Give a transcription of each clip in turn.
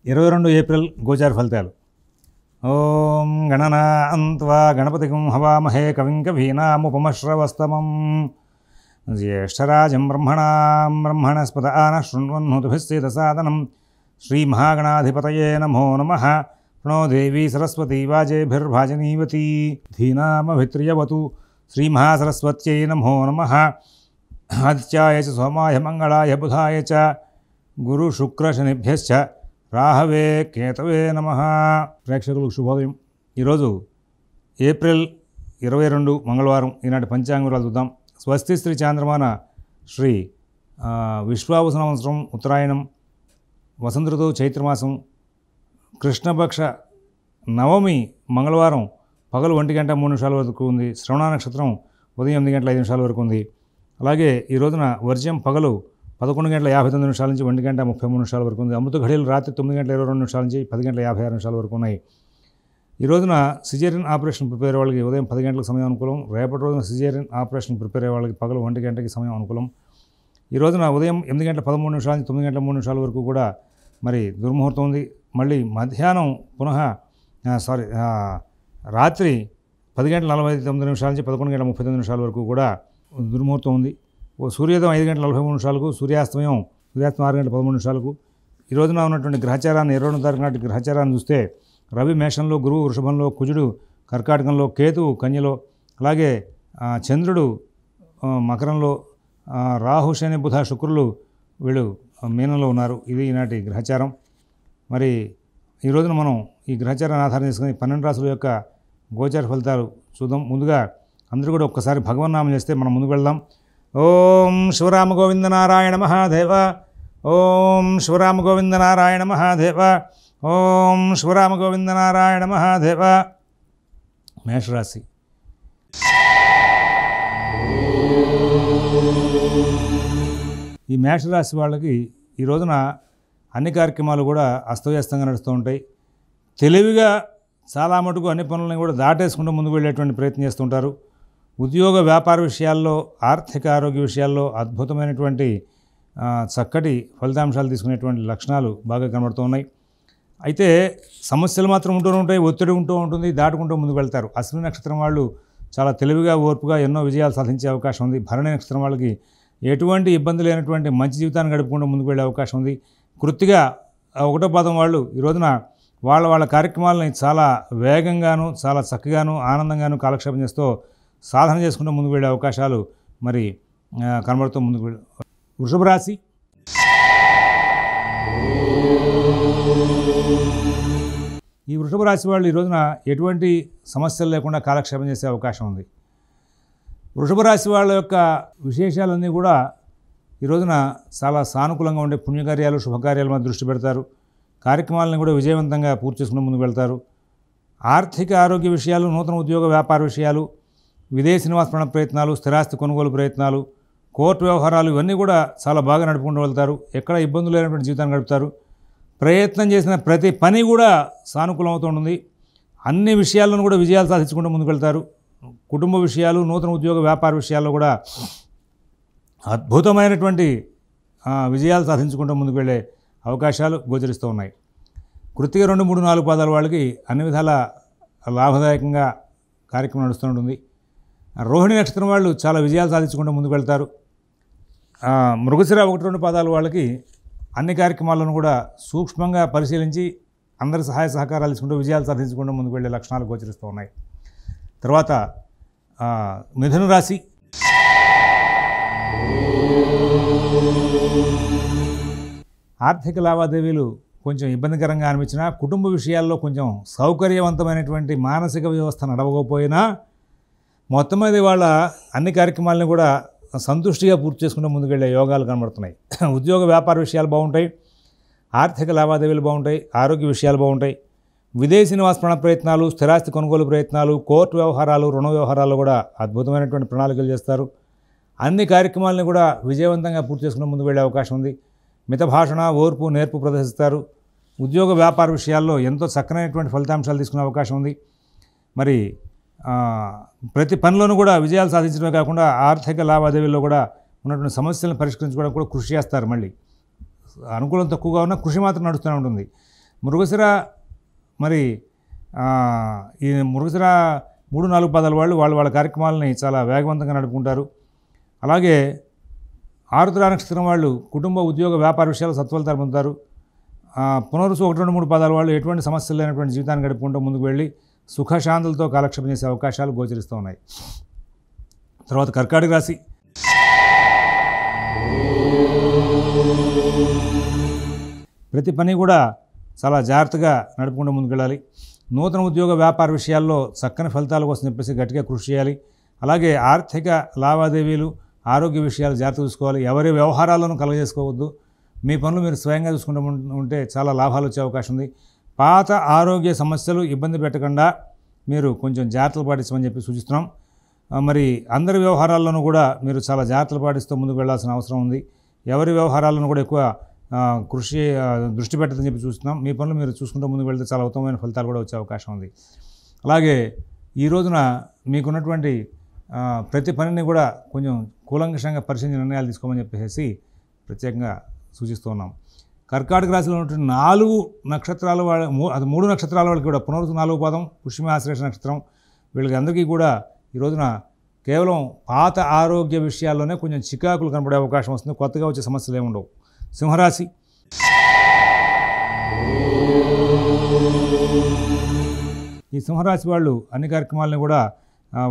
22 April గోచార ఫలితాలు. ఓం గణనాన్త్వా గణపతిగం హవామహే కవిం కవీనాముపమశ్రవస్తమం జ్యేష్ఠరాజం బ్రహ్మణస్పద ఆనః శృణ్వన్నోతిభిస్సేదసాదనం శ్రీమహాగణాధిపతయే నమో నమః. ప్రణో దేవీ సరస్వతీ వాజేభిర్భాజనీవతీ ధీనామభిత్రియవతు శ్రీమహాసరస్వత్యై నమో నమః. ఆదిత్యాయ చ సోమాయ మంగళాయ బుధాయ చ గురు శుక్ర శనిభ్యశ్చ రాహవే కేతవే నమః. ప్రేక్షకులకు శుభోదయం. ఈరోజు ఏప్రిల్ 22 మంగళవారం. ఈనాటి పంచాంగ వివరాలు చూద్దాం. స్వస్తి శ్రీ చాంద్రమాన శ్రీ విశ్వావసు సంవత్సరం ఉత్తరాయణం, వసంత ఋతువు చైత్రమాసం, కృష్ణపక్ష నవమి మంగళవారం పగలు 1 గంట 3 నిమిషాల వరకు ఉంది. శ్రవణ నక్షత్రం ఉదయం 8 గంటల 5 నిమిషాల వరకు ఉంది. అలాగే ఈ రోజున వర్జ్యం పగలు 11 గంటల 59 నిమిషాల నుంచి 1 గంట 33 నిమిషాల వరకు ఉంది. అమృత ఘడియలు రాత్రి 9 గంటల 22 నిమిషాల నుంచి 10 గంటల 56 నిమిషాల వరకు ఉన్నాయి. ఈ రోజున సిజేరియన్ ఆపరేషన్ ప్రిపేర్ అయ్యే వాళ్ళకి ఉదయం 10 గంటలకు సమయం అనుకూలం. రేపటి రోజున సిజేరియన్ ఆపరేషన్ ప్రిపేర్ అయ్యే వాళ్ళకి పగలు 1 గంటకి సమయం అనుకూలం. ఈ రోజున ఉదయం 8 గంటల 13 నిమిషాల నుంచి 9 గంటల 3 నిమిషాల వరకు కూడా మరి దుర్ముహూర్తం ఉంది. మళ్ళీ మధ్యాహ్నం రాత్రి 10 గంటల 49 నిమిషాల నుంచి 11 గంటల 39 నిమిషాల వరకు కూడా దుర్ముహూర్తం ఉంది. సూర్యోదయం 5 గంటల 43 నిమిషాలకు, సూర్యాస్తం 6 గంటల 13 నిమిషాలకు. ఈ రోజున ఉన్నటువంటి గ్రహచారాన్ని 22వ తారీఖు నాటి గ్రహచారాన్ని చూస్తే రవి మేషంలో, గురువు వృషభంలో, కుజుడు కర్కాటకంలో, కేతువు కన్యలో, అలాగే చంద్రుడు మకరంలో, రాహు శని బుధ శుక్రులు వీళ్ళు మీనంలో ఉన్నారు. ఇది ఈనాటి గ్రహచారం. మరి ఈ రోజున మనం ఈ గ్రహచారాన్ని ఆధారం చేసుకుని 12 రాశుల యొక్క గోచార ఫలితాలు చూద్దాం. ముందుగా అందరూ కూడా ఒక్కసారి భగవన్నామం చేస్తే మనం ముందుకు వెళ్దాం. ఓం శివరామ గోవింద నారాయణ మహాదేవ. ఓం శివరామ గోవింద నారాయణ మహాదేవ. ఓం శివరామ గోవింద నారాయణ మహాదేవ. మేషరాశి. ఈ మేషరాశి వాళ్ళకి ఈ రోజున అన్ని కార్యక్రమాలు కూడా అస్తవ్యస్తంగా నడుస్తూ ఉంటాయి. తెలివిగా చాలా మటుకు అన్ని పనులను కూడా దాటేసుకుంటూ ముందుకు వెళ్ళేటువంటి ప్రయత్నం చేస్తుంటారు. ఉద్యోగ వ్యాపార విషయాల్లో, ఆర్థిక ఆరోగ్య విషయాల్లో అద్భుతమైనటువంటి చక్కటి ఫలితాంశాలు తీసుకునేటువంటి లక్షణాలు బాగా కనబడుతూ ఉన్నాయి. అయితే సమస్యలు మాత్రం ఉంటూనే ఉంటాయి, ఒత్తిడి ఉంటూ ఉంటుంది, దాటుకుంటూ ముందుకు వెళ్తారు. అశ్విని నక్షత్రం వాళ్ళు చాలా తెలివిగా, ఓర్పుగా ఎన్నో విజయాలు సాధించే అవకాశం ఉంది. భరణి నక్షత్రం వాళ్ళకి ఎటువంటి ఇబ్బంది లేనటువంటి మంచి జీవితాన్ని గడుపుకుంటూ ముందుకు వెళ్ళే అవకాశం ఉంది. కృత్తిగా 1వ పాదం వాళ్ళు ఈ రోజున వాళ్ళ కార్యక్రమాలని చాలా వేగంగాను, చాలా చక్కగాను, ఆనందంగాను కాలక్షేపం చేస్తూ సాధన చేసుకుంటూ ముందుకు వెళ్ళే అవకాశాలు మరి కనబడుతూ ముందుకు వెళ్ళి. వృషభ రాశి. ఈ వృషభ రాశి వాళ్ళు ఈ రోజున ఎటువంటి సమస్యలు లేకుండా కాలక్షేపం చేసే అవకాశం ఉంది. వృషభ రాశి వాళ్ళ యొక్క విశేషాలన్నీ కూడా ఈ రోజున చాలా సానుకూలంగా ఉండే పుణ్యకార్యాలు, శుభకార్యాల మీద దృష్టి పెడతారు. కార్యక్రమాలను కూడా విజయవంతంగా పూర్తి చేసుకుని ముందుకు వెళ్తారు. ఆర్థిక ఆరోగ్య విషయాలు, నూతన ఉద్యోగ వ్యాపార విషయాలు, విదేశీ నివాస ప్రయత్నాలు, స్థిరాస్తి కొనుగోలు ప్రయత్నాలు, కోర్టు వ్యవహారాలు ఇవన్నీ కూడా చాలా బాగా నడుపుకుంటూ వెళ్తారు. ఎక్కడ ఇబ్బందులు లేనటువంటి జీవితాన్ని గడుపుతారు. ప్రయత్నం చేసిన ప్రతి పని కూడా సానుకూలం అవుతూ ఉంటుంది. అన్ని విషయాలను కూడా విజయాలు సాధించుకుంటూ ముందుకు వెళ్తారు. కుటుంబ విషయాలు, నూతన ఉద్యోగ వ్యాపార విషయాల్లో కూడా అద్భుతమైనటువంటి విజయాలు సాధించుకుంటూ ముందుకు వెళ్ళే అవకాశాలు గోచరిస్తూ ఉన్నాయి. కృత్తిక 2, 3, 4 పాదాల వాళ్ళకి అన్ని విధాల లాభదాయకంగా కార్యక్రమం నడుస్తూ ఉంటుంది. రోహిణి నక్షత్రం వాళ్ళు చాలా విజయాలు సాధించుకుంటూ ముందుకు వెళ్తారు. మృగశిర 1, 2 పాదాల వాళ్ళకి అన్ని కార్యక్రమాలను కూడా సూక్ష్మంగా పరిశీలించి అందరి సహాయ సహకారాలు తీసుకుంటూ విజయాలు సాధించుకుంటూ ముందుకు వెళ్ళే లక్షణాలు గోచరిస్తూ ఉన్నాయి. తర్వాత మిథున రాశి. ఆర్థిక లావాదేవీలు కొంచెం ఇబ్బందికరంగా అనిపించినా, కుటుంబ విషయాల్లో కొంచెం సౌకర్యవంతమైనటువంటి మానసిక వ్యవస్థ నడవకపోయినా మొత్తం మీద వాళ్ళ అన్ని కార్యక్రమాలను కూడా సంతుష్టిగా పూర్తి చేసుకుంటూ ముందుకెళ్ళే యోగాలు కనబడుతున్నాయి. ఉద్యోగ వ్యాపార విషయాలు బాగుంటాయి, ఆర్థిక లావాదేవీలు బాగుంటాయి, ఆరోగ్య విషయాలు బాగుంటాయి. విదేశీ నివాస ప్రయత్నాలు, స్థిరాస్తి కొనుగోలు ప్రయత్నాలు, కోర్టు వ్యవహారాలు, రుణ వ్యవహారాలు కూడా అద్భుతమైనటువంటి ప్రణాళికలు చేస్తారు. అన్ని కార్యక్రమాలను కూడా విజయవంతంగా పూర్తి చేసుకుని ముందుకు వెళ్ళే అవకాశం ఉంది. మిత భాషణ, ఓర్పు, నేర్పు ప్రదర్శిస్తారు. ఉద్యోగ వ్యాపార విషయాల్లో ఎంతో చక్కనైనటువంటి ఫలితాంశాలు తీసుకునే అవకాశం ఉంది. మరి ప్రతి పనిలోనూ కూడా విజయాలు సాధించడమే కాకుండా ఆర్థిక లావాదేవీల్లో కూడా ఉన్నటువంటి సమస్యలను పరిష్కరించుకోవడానికి కూడా కృషి చేస్తారు. మళ్ళీ అనుకూలం తక్కువగా ఉన్న కృషి మాత్రం నడుస్తూనే ఉంటుంది. మృగశిర మరి ఈ మృగశిర 3-4 పాదాల వాళ్ళు వాళ్ళ కార్యక్రమాలని చాలా వేగవంతంగా నడుపుకుంటారు. అలాగే ఆరుద్ర నక్షత్రం వాళ్ళు కుటుంబ ఉద్యోగ వ్యాపార విషయాలు సత్ఫలితాలు పొందుతారు. పునరుసు 1-2-3 పాదాల వాళ్ళు ఎటువంటి సమస్యలు లేనటువంటి జీవితాన్ని గడుపుకుంటూ ముందుకు వెళ్ళి సుఖశాంతులతో కాలక్షేపం చేసే అవకాశాలు గోచరిస్తూ ఉన్నాయి. తర్వాత కర్కాటక రాశి. ప్రతి పని కూడా చాలా జాగ్రత్తగా నడుపుకుంటూ ముందుకు వెళ్ళాలి. నూతన ఉద్యోగ వ్యాపార విషయాల్లో చక్కని ఫలితాల కోసం చెప్పేసి గట్టిగా కృషి చేయాలి. అలాగే ఆర్థిక లావాదేవీలు ఆరోగ్య విషయాలు జాగ్రత్త చూసుకోవాలి. ఎవరి వ్యవహారాలను కలగజేసుకోవద్దు. మీ పనులు మీరు స్వయంగా చూసుకుంటూ ఉంటే చాలా లాభాలు వచ్చే అవకాశం ఉంది. పాత ఆరోగ్య సమస్యలు ఇబ్బంది పెట్టకుండా మీరు కొంచెం జాగ్రత్తలు పాటించమని చెప్పి సూచిస్తున్నాం. మరి అందరి వ్యవహారాల్లోనూ కూడా మీరు చాలా జాగ్రత్తలు పాటిస్తూ ముందుకు వెళ్ళాల్సిన అవసరం ఉంది. ఎవరి వ్యవహారాలను కూడా ఎక్కువ దృష్టి పెట్టదని చెప్పి చూస్తున్నాం. మీ పనులు మీరు చూసుకుంటూ ముందుకు వెళ్తే చాలా ఉత్తమమైన ఫలితాలు కూడా వచ్చే అవకాశం ఉంది. అలాగే ఈ రోజున మీకున్నటువంటి ప్రతి పనిని కూడా కొంచెం కూలంకషంగా పరిశీలించి నిర్ణయాలు తీసుకోమని చెప్పేసి ప్రత్యేకంగా సూచిస్తూ ఉన్నాం. కర్కాటక రాశిలో ఉన్నటువంటి 4 నక్షత్రాల వాళ్ళ 3 నక్షత్రాల వాళ్ళకి కూడా పునరుసు 4వ పాదం, పుష్యమి ఆశ్లేష నక్షత్రం, వీళ్ళకి అందరికీ కూడా ఈ రోజున కేవలం పాత ఆరోగ్య విషయాల్లోనే కొంచెం చికాకులు కనపడే అవకాశం వస్తుంది. కొత్తగా వచ్చే సమస్యలు ఏముండవు. సింహరాశి. ఈ సింహరాశి వాళ్ళు అన్ని కార్యక్రమాలని కూడా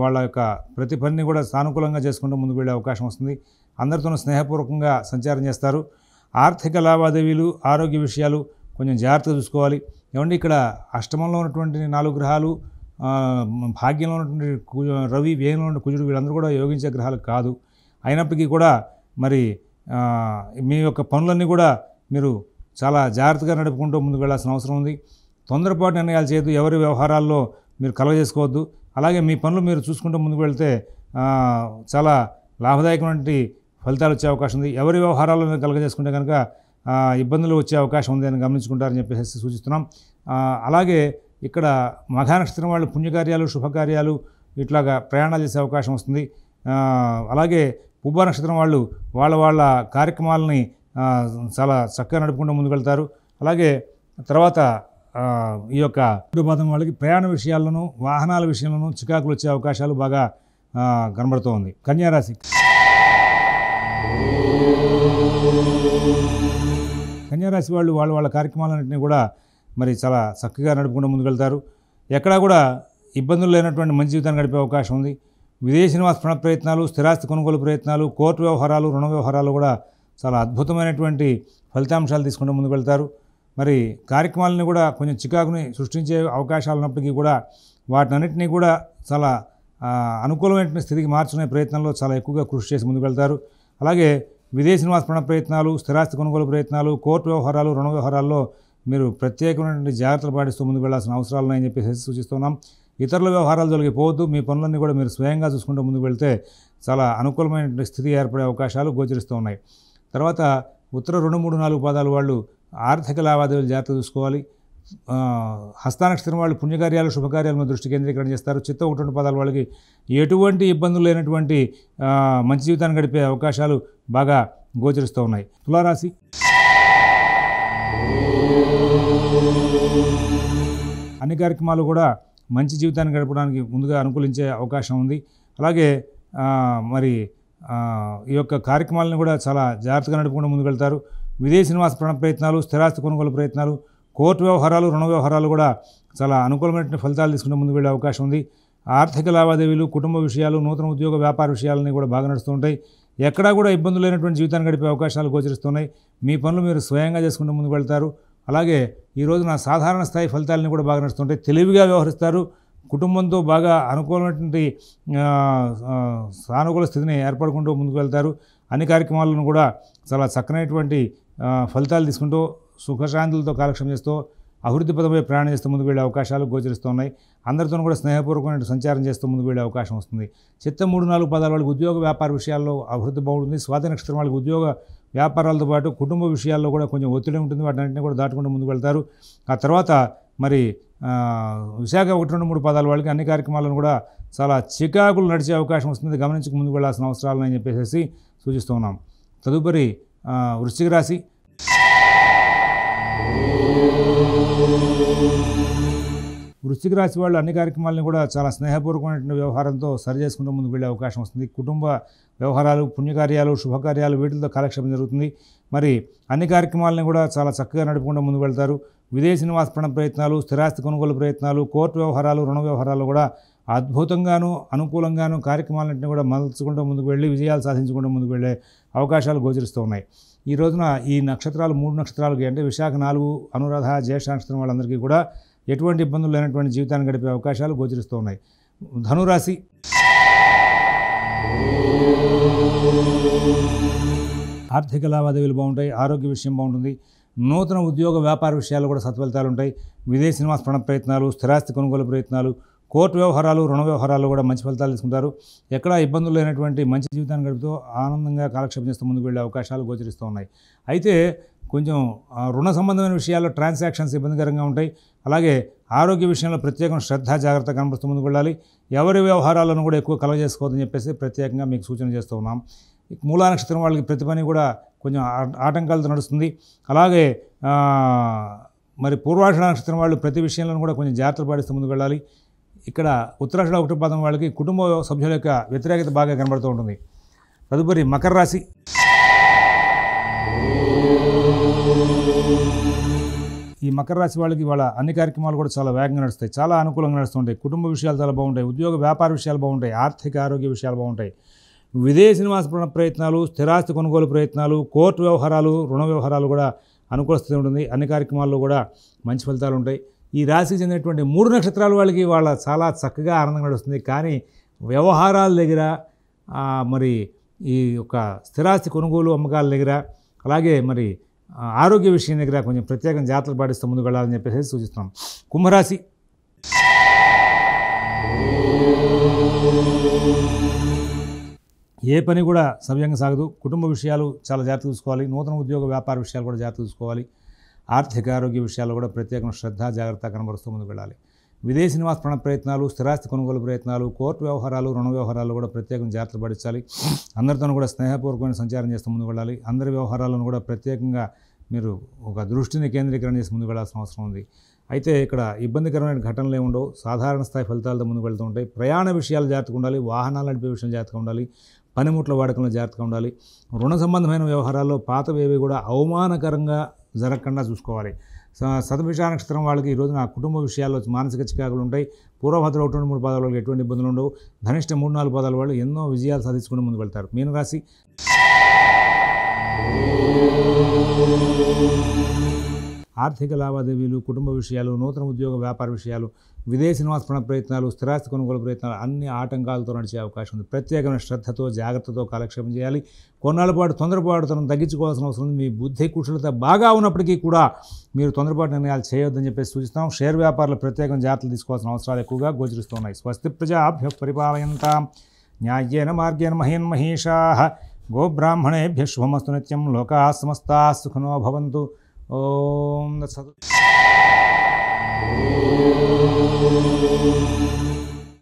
వాళ్ళ యొక్క ప్రతి పనిని కూడా సానుకూలంగా చేసుకుంటూ ముందుకు వెళ్ళే అవకాశం వస్తుంది. అందరితోనూ స్నేహపూర్వకంగా సంచారం చేస్తారు. ఆర్థిక లావాదేవీలు ఆరోగ్య విషయాలు కొంచెం జాగ్రత్తగా చూసుకోవాలి. ఏమంటే ఇక్కడ అష్టమంలో ఉన్నటువంటి 4 గ్రహాలు, భాగ్యంలో ఉన్నటువంటి రవి, వ్యయంలో ఉన్న కుజుడు, వీళ్ళందరూ కూడా యోగించే గ్రహాలు కాదు. అయినప్పటికీ కూడా మరి మీ యొక్క పనులన్నీ కూడా మీరు చాలా జాగ్రత్తగా నడుపుకుంటూ ముందుకు వెళ్ళాల్సిన అవసరం ఉంది. తొందరపాటు నిర్ణయాలు చేయొద్దు. ఎవరి వ్యవహారాల్లో మీరు కలగజేసుకోవద్దు. అలాగే మీ పనులు మీరు చూసుకుంటూ ముందుకు వెళ్తే చాలా లాభదాయకమైన ఫలితాలు వచ్చే అవకాశం ఉంది. ఎవరి వ్యవహారాలను కలగజేసుకుంటే కనుక ఇబ్బందులు వచ్చే అవకాశం ఉంది అని గమనించుకుంటారని చెప్పేసి సూచిస్తున్నాం. అలాగే ఇక్కడ మఘా నక్షత్రం వాళ్ళు పుణ్యకార్యాలు, శుభకార్యాలు ఇట్లాగా ప్రయాణాలు చేసే అవకాశం వస్తుంది. అలాగే పుబ్బ నక్షత్రం వాళ్ళు వాళ్ళ కార్యక్రమాలని చాలా చక్కగా నడుపుకుంటూ ముందుకు వెళ్తారు. అలాగే తర్వాత ఈ యొక్క పాదం వాళ్ళకి ప్రయాణ విషయాల్లోనూ వాహనాల విషయంలోనూ చికాకులు వచ్చే అవకాశాలు బాగా కనబడుతూ ఉంది. కన్యారాశి. కన్యారాశి వాళ్ళు వాళ్ళ కార్యక్రమాలన్నింటినీ కూడా మరి చాలా చక్కగా నడుపుకుంటూ ముందుకెళ్తారు. ఎక్కడా కూడా ఇబ్బందులు లేనటువంటి మంచి జీవితాన్ని గడిపే అవకాశం ఉంది. విదేశీ నివాస ప్రయత్నాలు, స్థిరాస్తి కొనుగోలు ప్రయత్నాలు, కోర్టు వ్యవహారాలు, రుణ వ్యవహారాలు కూడా చాలా అద్భుతమైనటువంటి ఫలితాంశాలు తీసుకుంటూ ముందుకు వెళ్తారు. మరి కార్యక్రమాలని కూడా కొంచెం చికాకుని సృష్టించే అవకాశాలు ఉన్నప్పటికీ కూడా వాటినన్నింటినీ కూడా చాలా అనుకూలమైన స్థితికి మార్చుకునే ప్రయత్నంలో చాలా ఎక్కువగా కృషి చేసి ముందుకు వెళ్తారు. అలాగే విదేశీ నివాస ప్రయత్నాలు, స్థిరాస్తి కొనుగోలు ప్రయత్నాలు, కోర్టు వ్యవహారాలు, రుణ వ్యవహారాల్లో మీరు ప్రత్యేకమైనటువంటి జాగ్రత్తలు పాటిస్తూ ముందుకు వెళ్లాల్సిన అవసరాలు ఉన్నాయని చెప్పేసి సూచిస్తున్నాం. ఇతరుల వ్యవహారాలు జరిగిపోవద్దు. మీ పనులన్నీ కూడా మీరు స్వయంగా చూసుకుంటూ ముందుకు వెళ్తే చాలా అనుకూలమైన స్థితి ఏర్పడే అవకాశాలు గోచరిస్తూ ఉన్నాయి. తర్వాత ఉత్తర 2, 3, 4 పాదాలు వాళ్ళు ఆర్థిక లావాదేవీలు జాగ్రత్త చూసుకోవాలి. హస్తానక్షత్రం వాళ్ళు పుణ్యకార్యాలు, శుభకార్యాల మీద దృష్టి కేంద్రీకరణ చేస్తారు. చిత్త 1, 2 పాదాల వాళ్ళకి ఎటువంటి ఇబ్బందులు లేనటువంటి మంచి జీవితాన్ని గడిపే అవకాశాలు బాగా గోచరిస్తూ ఉన్నాయి. తులారాశి. అన్ని కార్యక్రమాలు కూడా మంచి జీవితాన్ని గడపడానికి ముందుగా అనుకూలించే అవకాశం ఉంది. అలాగే మరి ఈ యొక్క కార్యక్రమాలను కూడా చాలా జాగ్రత్తగా నడుపుకుంటూ ముందుకు వెళ్తారు. విదేశీ నివాస ప్రయత్నాలు, స్థిరాస్తి కొనుగోలు ప్రయత్నాలు, కోర్టు వ్యవహారాలు, రుణ వ్యవహారాలు కూడా చాలా అనుకూలమైన ఫలితాలు తీసుకుంటూ ముందుకు వెళ్ళే అవకాశం ఉంది. ఆర్థిక లావాదేవీలు, కుటుంబ విషయాలు, నూతన ఉద్యోగ వ్యాపార విషయాలని కూడా బాగా నడుస్తూ ఉంటాయి. ఎక్కడా కూడా ఇబ్బందులు లేనటువంటి జీవితాన్ని గడిపే అవకాశాలు గోచరిస్తున్నాయి. మీ పనులు మీరు స్వయంగా చేసుకుంటూ ముందుకు వెళ్తారు. అలాగే ఈ రోజున సాధారణ స్థాయి ఫలితాలని కూడా బాగా నడుస్తుంటాయి. తెలివిగా వ్యవహరిస్తారు. కుటుంబంతో బాగా అనుకూలమైనటువంటి సానుకూల స్థితిని ఏర్పడుకుంటూ ముందుకు వెళ్తారు. అన్ని కార్యక్రమాలను కూడా చాలా చక్కనైనటువంటి ఫలితాలు తీసుకుంటూ సుఖశాంతులతో కాలక్షేపం చేస్తూ అభివృద్ధి పదమై ప్రయాణం చేస్తూ ముందుకు వెళ్ళే అవకాశాలు గోచరిస్తున్నాయి. అందరితో కూడా స్నేహపూర్వకమైన సంచారం చేస్తూ ముందుకు వెళ్ళే అవకాశం వస్తుంది. చిత్త 3, 4 పాదాల వాళ్ళకి ఉద్యోగ వ్యాపార విషయాల్లో అభివృద్ధి బాగుంటుంది. స్వాతి నక్షత్రం వాళ్ళకి ఉద్యోగ వ్యాపారాలతో పాటు కుటుంబ విషయాల్లో కూడా కొంచెం ఒత్తిడి ఉంటుంది. వాటిని కూడా దాటుకుంటూ ముందుకు వెళ్తారు. ఆ తర్వాత మరి విశాఖ 1, 2, 3 పాదాల వాళ్ళకి అన్ని కార్యక్రమాలను కూడా చాలా చికాకులు నడిచే అవకాశం వస్తుంది. గమనించి ముందుకు వెళ్ళాల్సిన అవసరాలని చెప్పేసి సూచిస్తూ ఉన్నాం. తదుపరి వృశ్చిక రాశి. వృశ్చిక రాశి వాళ్ళు అన్ని కార్యక్రమాలను కూడా చాలా స్నేహపూర్వకమైనటువంటి వ్యవహారంతో సరి చేసుకుంటూ ముందుకు వెళ్ళే అవకాశం వస్తుంది. కుటుంబ వ్యవహారాలు, పుణ్యకార్యాలు, శుభకార్యాలు వీటితో కాలక్షేపం జరుగుతుంది. మరి అన్ని కార్యక్రమాలను కూడా చాలా చక్కగా నడుపుకుంటూ ముందుకు వెళ్తారు. విదేశీ నివాస ప్రయత్నాలు, స్థిరాస్తి కొనుగోలు ప్రయత్నాలు, కోర్టు వ్యవహారాలు, రుణ వ్యవహారాలు కూడా అద్భుతంగాను అనుకూలంగాను కార్యక్రమాలన్నింటినీ కూడా మలుచుకుంటూ ముందుకు వెళ్ళి విజయాలు సాధించుకుంటూ ముందుకు వెళ్ళే అవకాశాలు గోచరిస్తూ ఉన్నాయి. ఈ రోజున ఈ నక్షత్రాలు 3 నక్షత్రాలకి అంటే విశాఖ 4, అనురాధ, జ్యేష్ఠ నక్షత్రం వాళ్ళందరికీ కూడా ఎటువంటి ఇబ్బందులు లేనటువంటి జీవితాన్ని గడిపే అవకాశాలు గోచరిస్తూ ఉన్నాయి. ధనురాశి ఆర్థిక లావాదేవీలు బాగుంటాయి. ఆరోగ్య విషయం బాగుంటుంది. నూతన ఉద్యోగ వ్యాపార విషయాలు కూడా సత్ఫలితాలు ఉంటాయి. విదేశీ నివాస ప్రయత్నాలు, స్థిరాస్తి కొనుగోలు ప్రయత్నాలు, కోర్టు వ్యవహారాలు, రుణ వ్యవహారాలు కూడా మంచి ఫలితాలు తీసుకుంటారు. ఎక్కడా ఇబ్బందులు లేనటువంటి మంచి జీవితాన్ని గడుపుతూ ఆనందంగా కాలక్షేపం చేస్తూ ముందుకు వెళ్ళే అవకాశాలు గోచరిస్తూ ఉన్నాయి. అయితే కొంచెం రుణ సంబంధమైన విషయాల్లో ట్రాన్సాక్షన్స్ ఇబ్బందికరంగా ఉంటాయి. అలాగే ఆరోగ్య విషయంలో ప్రత్యేకమైన శ్రద్ధ, జాగ్రత్త కనబడుతూ ముందుకు వెళ్ళాలి. ఎవరి వ్యవహారాలను కూడా ఎక్కువ కలగజేసుకోవద్దని చెప్పేసి ప్రత్యేకంగా మీకు సూచన చేస్తూ ఉన్నాం. మూలా నక్షత్రం వాళ్ళకి ప్రతి పని కూడా కొంచెం ఆటంకాలతో నడుస్తుంది. అలాగే మరి పూర్వాషాఢ నక్షత్రం వాళ్ళు ప్రతి విషయంలో కూడా కొంచెం జాగ్రత్తలు పాటిస్తూ ముందుకు వెళ్ళాలి. ఇక్కడ ఉత్తరాషాఢ 1వ పాదం వాళ్ళకి కుటుంబ సభ్యుల యొక్క వ్యతిరేకత బాగా కనబడుతూ ఉంటుంది. తదుపరి మకర రాశి. ఈ మకర రాశి వాళ్ళకి వాళ్ళ అన్ని కార్యక్రమాలు కూడా చాలా వేగంగా నడుస్తాయి. చాలా అనుకూలంగా నడుస్తుంటాయి. కుటుంబ విషయాలు చాలా బాగుంటాయి. ఉద్యోగ వ్యాపార విషయాలు బాగుంటాయి. ఆర్థిక ఆరోగ్య విషయాలు బాగుంటాయి. విదేశీ నివాస ప్రయత్నాలు, స్థిరాస్తి కొనుగోలు ప్రయత్నాలు, కోర్టు వ్యవహారాలు, రుణ వ్యవహారాలు కూడా అనుకూలస్థితి ఉంటుంది. అన్ని కార్యక్రమాల్లో కూడా మంచి ఫలితాలు ఉంటాయి. ఈ రాశికి చెందినటువంటి 3 నక్షత్రాల వాళ్ళకి వాళ్ళ చాలా చక్కగా ఆనందంగా నడుస్తుంది. కానీ వ్యవహారాల దగ్గర మరి ఈ యొక్క స్థిరాస్తి కొనుగోలు అమ్మకాల దగ్గర అలాగే మరి ఆరోగ్య విషయం దగ్గర కొంచెం ప్రత్యేకంగా జాగ్రత్తలు పాటిస్తూ ముందుకు వెళ్ళాలని చెప్పేసి సూచిస్తున్నాం. కుంభరాశి ఏ పని కూడా సవ్యంగా సాగదు. కుటుంబ విషయాలు చాలా జాగ్రత్త చూసుకోవాలి. నూతన ఉద్యోగ వ్యాపార విషయాలు కూడా జాగ్రత్త చూసుకోవాలి. ఆర్థిక ఆరోగ్య విషయాల్లో కూడా ప్రత్యేకమైన శ్రద్ధ, జాగ్రత్త కనబరుస్తూ ముందుకు వెళ్ళాలి. విదేశీ నివాస ప్రయత్నాలు, స్థిరాస్తి కొనుగోలు ప్రయత్నాలు, కోర్టు వ్యవహారాలు, రుణ వ్యవహారాలు కూడా ప్రత్యేకంగా జాగ్రత్తలు పాటించాలి. అందరితో కూడా స్నేహపూర్వకమైన సంచారం చేస్తూ ముందుకు వెళ్ళాలి. అందరి వ్యవహారాలను కూడా ప్రత్యేకంగా మీరు ఒక దృష్టిని కేంద్రీకరణ చేసి ముందుకు వెళ్ళాల్సిన అవసరం ఉంది. అయితే ఇక్కడ ఇబ్బందికరమైన ఘటనలు ఉండవు. సాధారణ స్థాయి ఫలితాలతో ముందుకు వెళ్తూ ఉంటాయి. ప్రయాణ విషయాలు జాగ్రత్తగా ఉండాలి. వాహనాలు నడిపే విషయం జాగ్రత్తగా ఉండాలి. పనిముట్ల వాడకంలో జాగ్రత్తగా ఉండాలి. రుణ సంబంధమైన వ్యవహారాల్లో పాతవేవి కూడా అవమానకరంగా జరగకుండా చూసుకోవాలి. శతభిష నక్షత్రం వాళ్ళకి ఈ రోజున కుటుంబ విషయాల్లో మానసిక చికాకులు ఉంటాయి. పూర్వభద్ర 1, 2, 3 పాదాల వాళ్ళకి ఎటువంటి ఇబ్బందులు ఉండవు. ధనిష్ట 3, 4 పాదాల వాళ్ళు ఎన్నో విజయాలు సాధించుకుని ముందుకు వెళ్తారు. మీనరాశి ఆర్థిక లావాదేవీలు, కుటుంబ విషయాలు, నూతన ఉద్యోగ వ్యాపార విషయాలు, విదేశీ నివాస ప్రయత్నాలు, స్థిరాస్తి కొనుగోలు ప్రయత్నాలు అన్ని ఆటంకాలతో నడిచే అవకాశం ఉంది. ప్రత్యేకమైన శ్రద్ధతో, జాగ్రత్తతో కాలక్షేపం చేయాలి. కొన్నాళ్ళ పాటు తొందరపాటుతనం తగ్గించుకోవాల్సిన అవసరం ఉంది. మీ బుద్ధి కుశలత బాగా ఉన్నప్పటికీ కూడా మీరు తొందరపాటు నిర్ణయాలు చేయొద్దని చెప్పేసి సూచిస్తాం. షేర్ వ్యాపారులు ప్రత్యేకంగా జాగ్రత్తలు తీసుకోవాల్సిన అవసరాలు ఎక్కువగా గోచరిస్తున్నాయి. స్వస్తి ప్రజాభ్యః పరిపాలయంతాం న్యాయేన మార్గేణ మహీన్ మహీషాః గోబ్రాహ్మణేభ్యః శుభమస్తు నిత్యం. లోకాః సమస్తాః సుఖినో భవంతు. ఓం తత్సత్.